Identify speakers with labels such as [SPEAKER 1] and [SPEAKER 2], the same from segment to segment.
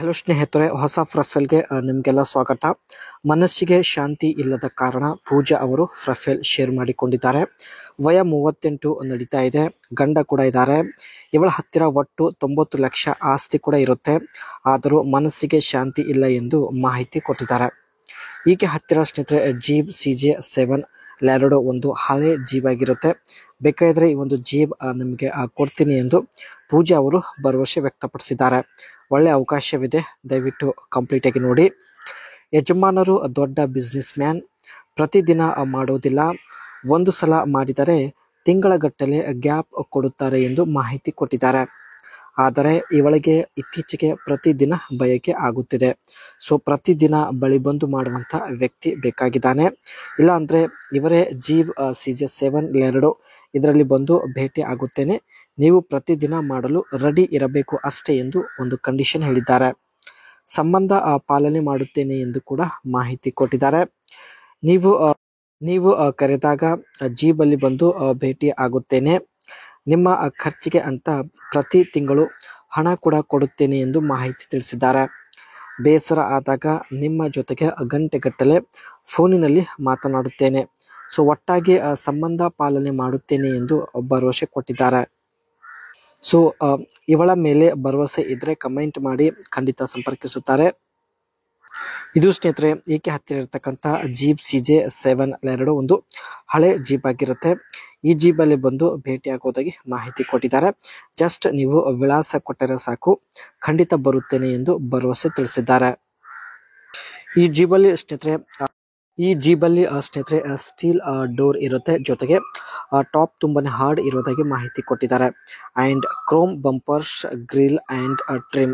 [SPEAKER 1] Hello ಸ್ನೇಹಿತರೆ, ಹೊಸ ಪ್ರೊಫೈಲ್ಗೆ ನಿಮಗೆಲ್ಲ ಸ್ವಾಗತ. ಮನಸ್ಸಿಗೆ ಶಾಂತಿ ಇಲ್ಲದ ಕಾರಣ ಪೂಜಾ ಅವರು ಪ್ರೊಫೈಲ್ ಶೇರ್ ಮಾಡಿಕೊಂಡಿದ್ದಾರೆ. ವಯ 38 ನಡೀತಾ ಇದೆ. ಗಂಡ ಕೂಡ ಇದ್ದಾರೆ. ಇವಳ ಹತ್ತಿರ ಒಟ್ಟು 90 ಲಕ್ಷ ಆಸ್ತಿ ಕೂಡ ಇರುತ್ತೆ. ಆದರೂ ಮನಸ್ಸಿಗೆ ಶಾಂತಿ ಇಲ್ಲ ಎಂದು ಮಾಹಿತಿ ಕೊಟ್ಟಿದ್ದಾರೆ. ಈಕೆ ಹತ್ತಿರ ಸ್ನೇಹಿತರೆ ಜೀಪ್ CJ7 ಲ್ಯಾರಡೋ ಒಂದು ಹಳೆ ಜೀಪ್ ಆಗಿರುತ್ತೆ. ಬೇಕಾದರೆ ಈ ಒಂದು ಜೀಪ್ ನಿಮಗೆ ಕೊಡ್ತೀನಿ ಎಂದು ಪೂಜಾ ಅವರು ಭರವಸೆ ವ್ಯಕ್ತಪಡಿಸಿದ್ದಾರೆ. ಒಳ್ಳೆ ಅವಕಾಶವಿದೆ, ದಯವಿಟ್ಟು ಕಂಪ್ಲೀಟ್ ಆಗಿ ನೋಡಿ. ಯಜಮಾನರು ದೊಡ್ಡ ಬಿಸ್ನೆಸ್ ಮ್ಯಾನ್, ಪ್ರತಿದಿನ ಮಾಡೋದಿಲ್ಲ, ಒಂದು ಸಲ ಮಾಡಿದರೆ ತಿಂಗಳಗಟ್ಟಲೆ ಗ್ಯಾಪ್ ಕೊಡುತ್ತಾರೆ ಎಂದು ಮಾಹಿತಿ ಕೊಟ್ಟಿದ್ದಾರೆ. ಆದರೆ ಇವಳಿಗೆ ಇತ್ತೀಚೆಗೆ ಪ್ರತಿದಿನ ಬಯಕೆ ಆಗುತ್ತಿದೆ. ಸೊ ಪ್ರತಿದಿನ ಬಳಿ ಬಂದು ಮಾಡುವಂಥ ವ್ಯಕ್ತಿ ಬೇಕಾಗಿದ್ದಾನೆ. ಇಲ್ಲ ಅಂದರೆ ಇವರೇ ಜೀಪ್ CJ7 ಲ್ಯಾರಡೋ ಇದರಲ್ಲಿ ಬಂದು ಭೇಟಿ ಆಗುತ್ತೇನೆ, ನೀವು ಪ್ರತಿದಿನ ಮಾಡಲು ರೆಡಿ ಇರಬೇಕು ಅಷ್ಟೇ ಎಂದು ಒಂದು ಕಂಡೀಷನ್ ಹೇಳಿದ್ದಾರೆ. ಸಂಬಂಧ ಪಾಲನೆ ಮಾಡುತ್ತೇನೆ ಎಂದು ಕೂಡ ಮಾಹಿತಿ ಕೊಟ್ಟಿದ್ದಾರೆ. ನೀವು ಕರೆದಾಗ ಜೀಬಲ್ಲಿ ಬಂದು ಭೇಟಿ ಆಗುತ್ತೇನೆ, ನಿಮ್ಮ ಖರ್ಚಿಗೆ ಅಂತ ಪ್ರತಿ ತಿಂಗಳು ಹಣ ಕೂಡ ಕೊಡುತ್ತೇನೆ ಎಂದು ಮಾಹಿತಿ ತಿಳಿಸಿದ್ದಾರೆ. ಬೇಸರ ಆದಾಗ ನಿಮ್ಮ ಜೊತೆಗೆ ಗಂಟೆಗಟ್ಟಲೆ ಫೋನಿನಲ್ಲಿ ಮಾತನಾಡುತ್ತೇನೆ. ಸೊ ಒಟ್ಟಾಗಿ ಸಂಬಂಧ ಪಾಲನೆ ಮಾಡುತ್ತೇನೆ ಎಂದು ಭರವಸೆ ಕೊಟ್ಟಿದ್ದಾರೆ. ಸೊ ಇವಳ ಮೇಲೆ ಭರವಸೆ ಇದ್ದರೆ ಕಮೆಂಟ್ ಮಾಡಿ, ಖಂಡಿತ ಸಂಪರ್ಕಿಸುತ್ತಾರೆ. ಇದು ಸ್ನೇಹಿತರೆ ಈಕೆ ಹತ್ತಿರ ಇರತಕ್ಕಂಥ ಜೀಪ್ CJ7 ಲ್ಯಾರಡೋ ಒಂದು ಹಳೆ ಜೀಪ್ ಆಗಿರುತ್ತೆ. ಈ ಜೀಬಲ್ಲಿ ಬಂದು ಭೇಟಿ ಆಗೋದಾಗಿ ಮಾಹಿತಿ ಕೊಟ್ಟಿದ್ದಾರೆ. ಜಸ್ಟ್ ನೀವು ವಿಳಾಸ ಕೊಟ್ಟರೆ ಸಾಕು, ಖಂಡಿತ ಬರುತ್ತೇನೆ ಎಂದು ಭರವಸೆ ತಿಳಿಸಿದ್ದಾರೆ. ಈ ಜೀಬಲ್ಲಿ ಸ್ನೇಹಿತರೆ ಸ್ಟೀಲ್ ಡೋರ್ ಇರುತ್ತೆ, ಜೊತೆಗೆ ಟಾಪ್ ತುಂಬಾನೇ ಹಾರ್ಡ್ ಇರೋದಾಗಿ ಮಾಹಿತಿ ಕೊಟ್ಟಿದ್ದಾರೆ. And chrome bumpers, grille and trim,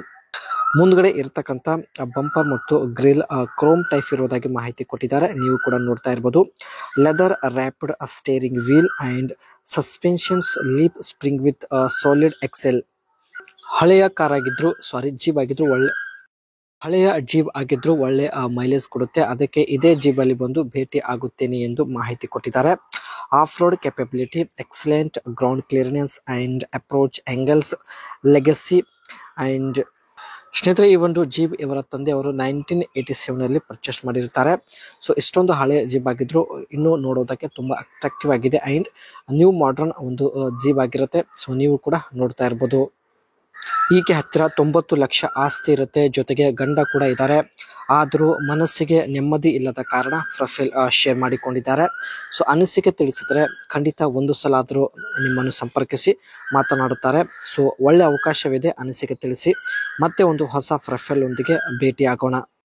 [SPEAKER 1] ಮುಂದ್ಗಡೆ ಇರತಕ್ಕಂಥ ಬಂಪರ್ ಮತ್ತು ಗ್ರಿಲ್ ಕ್ರೋಮ್ ಟೈಪ್ ಇರೋದಾಗಿ ಮಾಹಿತಿ ಕೊಟ್ಟಿದ್ದಾರೆ. ನೀವು ಕೂಡ ನೋಡ್ತಾ ಇರ್ಬೋದು. Leather wrapped steering wheel and suspensions leaf spring with solid axle. ಹಳೆಯ ಜೀಪ್ ಆಗಿದ್ರು ಒಳ್ಳೆ ಮೈಲೇಜ್ ಕೊಡುತ್ತೆ. ಅದಕ್ಕೆ ಇದೇ ಜೀಬಲ್ಲಿ ಬಂದು ಭೇಟಿ ಆಗುತ್ತೇನೆ ಎಂದು ಮಾಹಿತಿ ಕೊಟ್ಟಿದ್ದಾರೆ. Of road capability, excellent ground clearance and approach angles, legacy and ಸ್ನೇಹಿತರೆ ಈ ಒಂದು ಜೀಪ್ ಇವರ ತಂದೆ ಅವರು 1987 ಪರ್ಚೇಸ್ ಮಾಡಿರ್ತಾರೆ. ಸೊ ಇಷ್ಟೊಂದು ಹಳೆ ಜೀಪ್ ಆಗಿದ್ರು ಇನ್ನೂ ನೋಡೋದಕ್ಕೆ ತುಂಬ ಅಟ್ರಾಕ್ಟಿವ್ ಆಗಿದೆ ಆ್ಯಂಡ್ ನ್ಯೂ ಮಾಡರ್ನ್ ಒಂದು ಜೀಪ್ ಆಗಿರುತ್ತೆ. ಸೊ ನೀವು ಕೂಡ ನೋಡ್ತಾ ಇರ್ಬೋದು. ಈಕೆ ಹತ್ತಿರ 90 ಲಕ್ಷ ಆಸ್ತಿ ಇರುತ್ತೆ, ಜೊತೆಗೆ ಗಂಡ ಕೂಡ ಇದ್ದಾರೆ. ಆದರೂ ಮನಸ್ಸಿಗೆ ನೆಮ್ಮದಿ ಇಲ್ಲದ ಕಾರಣ ಪ್ರೊಫೈಲ್ ಶೇರ್ ಮಾಡಿಕೊಂಡಿದ್ದಾರೆ. ಸೊ ಅನಿಸಿಕೆ ತಿಳಿಸಿದರೆ ಖಂಡಿತ ಒಂದು ಸಲ ಆದರೂ ನಿಮ್ಮನ್ನು ಸಂಪರ್ಕಿಸಿ ಮಾತನಾಡುತ್ತಾರೆ. ಸೊ ಒಳ್ಳೆ ಅವಕಾಶವಿದೆ, ಅನಿಸಿಕೆ ತಿಳಿಸಿ. ಮತ್ತೆ ಒಂದು ಹೊಸ ಪ್ರೊಫೈಲ್ ಒಂದಿಗೆ ಭೇಟಿ ಆಗೋಣ.